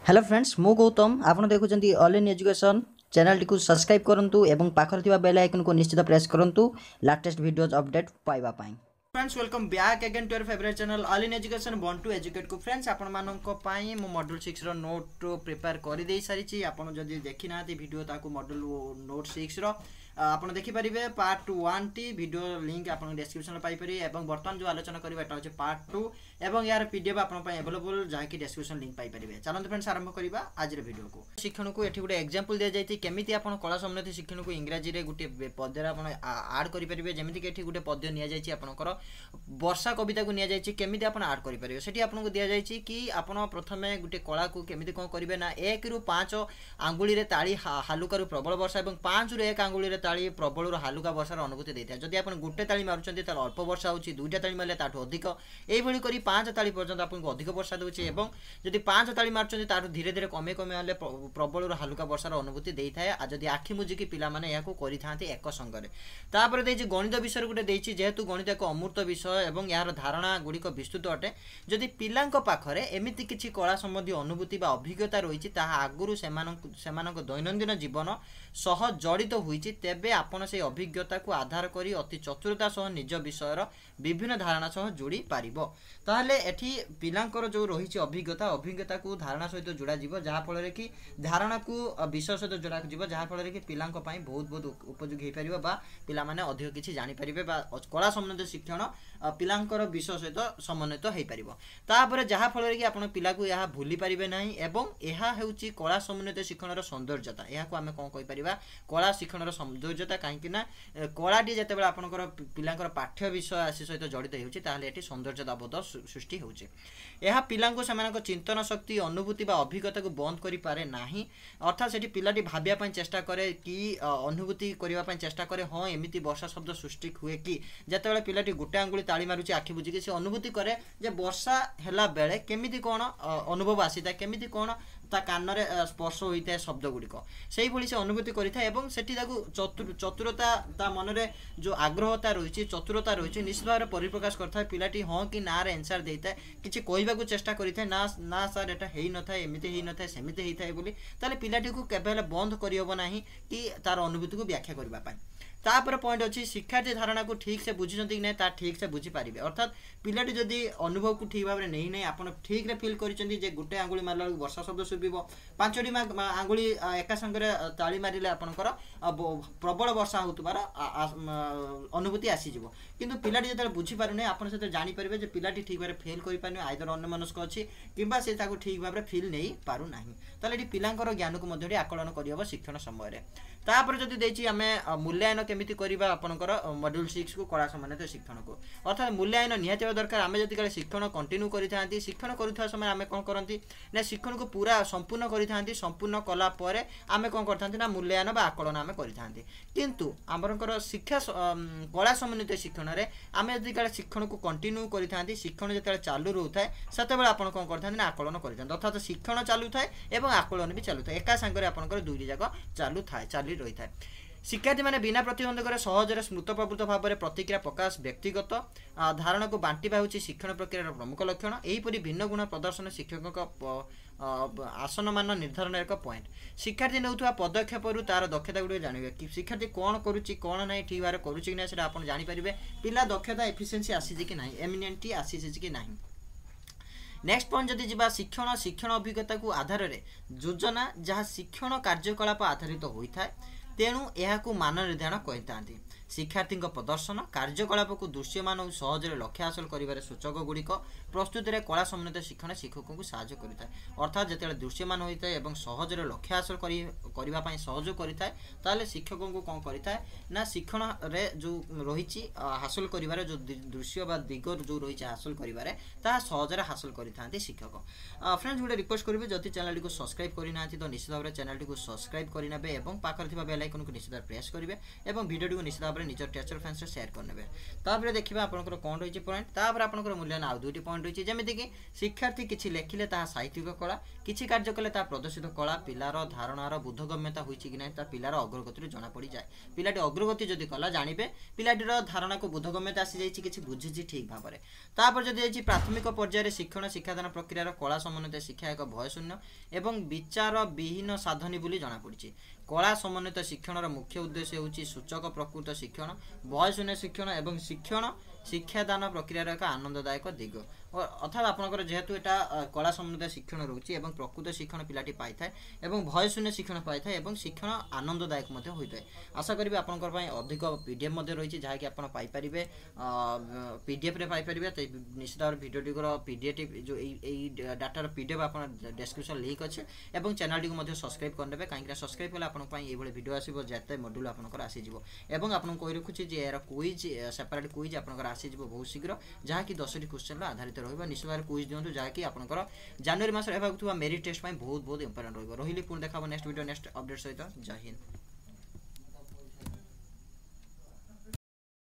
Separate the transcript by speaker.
Speaker 1: Hello friends मु गौतम आपन देखुचंती ऑल इन एजुकेशन चैनल टी को सब्सक्राइब करंतु एवं पाखर थिबा बेल आइकन को निश्चित प्रेस करंतु लेटेस्ट वीडियोस अपडेट पाइबा पाई। Friends welcome back again to your favourite channel all in education want to educate को फ्रेंड्स आपण मानको पाई मो मॉड्यूल 6 रो नोट प्रिपेयर करि देई सारी छी। आपण जदी देखि नाती वीडियो ताको मॉड्यूल नोट 6 रो आपण देखि परिबे पार्ट 1 टी वीडियो लिंक आपण डिस्क्रिप्शन पाई परि एवं वर्तमान जो आलोचना करिबा एटा होचे पार्ट 2 एवं यार पीडीएफ आपण पई अवेलेबल जहा कि डिस्क्रिप्शन लिंक पाई परिबे। चलंत फ्रेंड्स आरंभ करिबा आज रे वीडियो को। शिक्षण को एठी गुटे एग्जांपल दिया जायति केमिति आपण कला समन्वित शिक्षण को इंग्रजी रे गुटे पद्य आपण ऐड करि परिबे। जेमिति कि एठी गुटे पद्य निया जायछि आपनकर वर्षा कविता को निया जायछि केमिति आपण ऐड करि परिबे। सेठी आपन को दिया जायछि कि आपण प्रथमे गुटे कला को केमिति कोन करिवे ना 1 रु 5 आंगुली रे ताली हालुका रु प्रबल वर्षा एवं 5 रु 1 आंगुली रे ताली प्रबल रु हालुका वर्षार अनुभूति देता। जदि आपण गुटे ताली मारुचंती तार अल्प वर्षा होछि, दुईटा ताली मारले ताठो अधिक, एई भली करी 5 ताली पर्यंत आपण को अधिक वर्षा दोछि एवं जदि 5 ताली मारुचंती तार धीरे धीरे कमे कमे आले प्रबल रु हालुका वर्षार अनुभूति देइथाय। आ जदि आखि मुजी कि पिला माने याको करि थांती एक संगरे। तापर देछि गणित विषय गुटे देछि जेहेतु गणित एक अमूर्त विषय एवं यार धारणा गुड़िक विस्तृत अटे। जदि पिलांक पाखरे एमिति किछि कला संबंधी अनुभूति बा अभिज्ञता रहिछि ताहा आगुरु सेमानक दैनंदिन जीवन सह जड़ित होइछि, तेबे आपण से अभिज्ञता को आधार करी अति चतुरता सह निज विषयर विभिन्न धारणा सह जोड़ी पारिबो। ताहले एठी पिलांकर जो रहिछि अभिज्ञता को धारणा सहित जोड़ा जीवो, जहा फଳରେ कि धारणा को विषय सहित जोड़ा जीवो, जहा फଳରେ कि पिलांक पई बहुत बहुत उपयोगी हे परिबो बा पिला माने अधिक किछि जानि परिबे बा कला संबंधित शिक्षण पिलांकर विषय सहित समन्वित हे परिबो। तापरे जहा फଳରେ कि आपण पिला को यहा भूली परिबे नाही एवं एहा हेउछि कला समन्वित शिक्षणर सौंदर्यता। एहा को हमें कोन कहि परिबा कला शिक्षणर सौंदर्यता, काहेकि ना कलाटी जते बेला आपनकर पिलांकर पाठ्य विषय आसी सहित जड़ित हेउछि ताहले एठी सौंदर्यता बोध सृष्टि हेउछि। एहा पिलांको सेमानक चिंतन शक्ति अनुभूति बा अभिज्ञता को बंद करि पारे नाही। अर्थात सेठी पिलाटी भाबिया पय चेष्टा करे कि अनुभूति करिवा पय चेष्टा करे हां एमिति वर्षा शब्द सृष्टि हुए कि जते बेला पिलाटी गुटे आंगुली ताली मारुछि आखि बुझी कि से अनुभूति करे जे वर्षा हेला बेले केमिति कोन अनुभव आसीता, केमिति कोन ता कानरे स्पर्श होइता है शब्द गुड़िक से भली से अनुभूति करिथा एवं सेठी ताकू चतुरता ता मनरे जो आग्रहता रही चतुरता रही निश्चित भाव परिप्रकाश करता है। पिलाटी हाँ कि ना रे आंसर देता है किछि कहबा को चेष्टा करिथा ना ना सर एटा हेई न थाए एमिति हेई न थाए सेमिति हेई थाए बोली ताले पिलाटी को केबेले बंद करि होबो नाही कि तार अनुभूति को व्याख्या करबा पाई। तापर पॉइंट अच्छी शिक्षार्थी धारणा को ठीक से बुझी कि नहीं ठीक से बुझी पारे। अर्थात पिलाटी जदि अनुभव को ठीक भाव में नहीं आप ठीक रे फील कर गोटे आंगुली मारला वर्षा शब्द शुभ 5टी आंगुली एका संगे ताली मारे आपंकर प्रबल वर्षा होबार अनुभूति आसीज किंतु पिलाटी जो बुझीपारे आप जापर जे पिलाटी ठीक भाव फेल कर आइदर अन्य मनस्क अच्छी कि ठीक भाव में फील नहीं पार ना ताले पिलांकर ज्ञान को आकलन कर शिक्षण समय। तापर जदि देछि आमे मूल्यांकन केमिति करिबा आपनकर मॉड्यूल 6 को कला संबंधित शिक्षण को। अर्थात मूल्यांकन निहाती दरकार। आमे जदि काले शिक्षण कंटिन्यू करिथांती शिक्षण करुथा समय आमे कोन करंती ना शिक्षण को पूरा संपूर्ण करिथांती, संपूर्ण कला परे आमे कोन करथांती ना मूल्यांकन बा आकलन आमे करिथांती। किंतु आपनकर शिक्षा कला संबंधित शिक्षण रे आमे जदि काले शिक्षण को कंटिन्यू करिथांती शिक्षण जते चालू रहउथाय सेते बेला आपन कोन करथांती ना आकलन करिथांती। अर्थात शिक्षण चालू थाय एवं आकलन भी चालू थाय, एका संगे आपनकर दुई जाक चालू थाय चाली रही थाय। शिक्षार्थी मैंने बिना प्रतिबंधक सहजरे स्मृत प्रवृत्त भाव में प्रतिक्रिया प्रकाश व्यक्तिगत धारणा को बांटा होची शिक्षण प्रक्रियार प्रमुख लक्षण। एहीपरि भिन्न गुण प्रदर्शन शिक्षक आसन मान निर्धारण एक पॉइंट। शिक्षार्थी नौथुवा पदक्षेप तार दक्षता गुड़ जानिबे कि शिक्षार्थी कौन करुच्ची कौन ना ठीक भाव करुच्ची कि ना सेटा आपण जानि परिबे। पिला दक्षता एफिशिएंसी आसीछि कि नाही, एमिनेंटी आसीछि कि नाही। नेक्स्ट पॉइंट जदि जीवा शिक्षण अभिज्ञता को आधार रे योजना जहाँ शिक्षण कार्यकलाप आधारित होता है तेणु यह मान निर्धारण कही। शिक्षार्थी प्रदर्शन कार्यकलाप को दृश्यमान और सहजरे लक्ष्य हासिल कर सूचक गुड़िक प्रस्तुति में कला संबंधित शिक्षण शिक्षकों को साहाय्य करें। अर्थात जो दृश्यमान होता है और सहजरे लक्ष्य हासिल करने सहयोग करें ताले शिक्षकों को कौन करें ना शिक्षण रे जो रही हासिल कर जो दृश्य बा दिग जो रही हासिल कर सहजरे हासिल करते शिक्षक। फ्रेंड्स गोटे रिक्वेस्ट करेंगे जदि चैनल को सब्सक्राइब करना तो निश्चित भाव चैनल को सब्सक्राइब करने और पाखर बेल आइकन को निश्चित प्रेस करेंगे और वीडियो को निश्चित भाव में निजर टीचर फ्रेंड्स शेयर करने तापर देखिए आपंकर कौन रही पॉइंट तापर आपंकर मूल्यांकन आउ दुईटी पॉइंट रही जमीक शिक्षार्थी किसी लेखिले ता साहित्यिक कला किसी कार्य कले प्रदर्शित कला पिलार धारणार बोधगम्यता होती कि ना पिलार अग्रगति जना पड़ जाए पिलाटी अग्रगति जदि कला जानवे पिलाटीर धारणा को बोधगम्यता आसी जाइए किसी बुझी ठीक भाव में तापर जदि प्राथमिक पर्यायर शिक्षण शिक्षादान प्रक्रियार कला समन्वित शिक्षा एक भयशून्य एवं विचार विहीन साधनी बोली जना पड़ी कला समन्वित शिक्षण मुख्य उद्देश्य होची सूचक प्रकृत शिक्षण भयशून्य शिक्षण एवं शिक्षण शिक्षादान प्रक्रियार एक आनंददायक दिग अर्थात आपंकर जेहेतु यहाँ कला समन्वित शिक्षण रोचे और प्रकृत शिक्षण पिलाटी पाई था और भयशून्य शिक्षण पाई था और शिक्षण आनंददायक होता है आशा करी आपंकर अधिक पीडीएफ रही जहाँकि आप पाइपर पीडीएफ रे पाइपर निश्चित भाव भिडियो पीडीएफ जो डाटार पीडीएफ आप डिस्क्रिप्शन लिंक अच्छे और चैनल टी सब्सक्राइब करने कहीं सब्सक्राइब कले आपंपाई भिडियो आसो जिते मॉड्यूल आपंकर आसीज और आपको कही रखुच्छी यार क्विज सेपरेट क्विज आपंकर आसीज बहुत शीघ्र जहाँकि 10टी क्वेश्चन आधारित रहा निश्चित भाव क्विज दिखाँ जहाँकि आपंकर जनवरी मास मेरिट टेस्ट बहुत बहुत इंपोर्टेंट रही पुणी देखा नेक्स्ट वीडियो नेक्स्ट अपडेट सहित जय हिंद।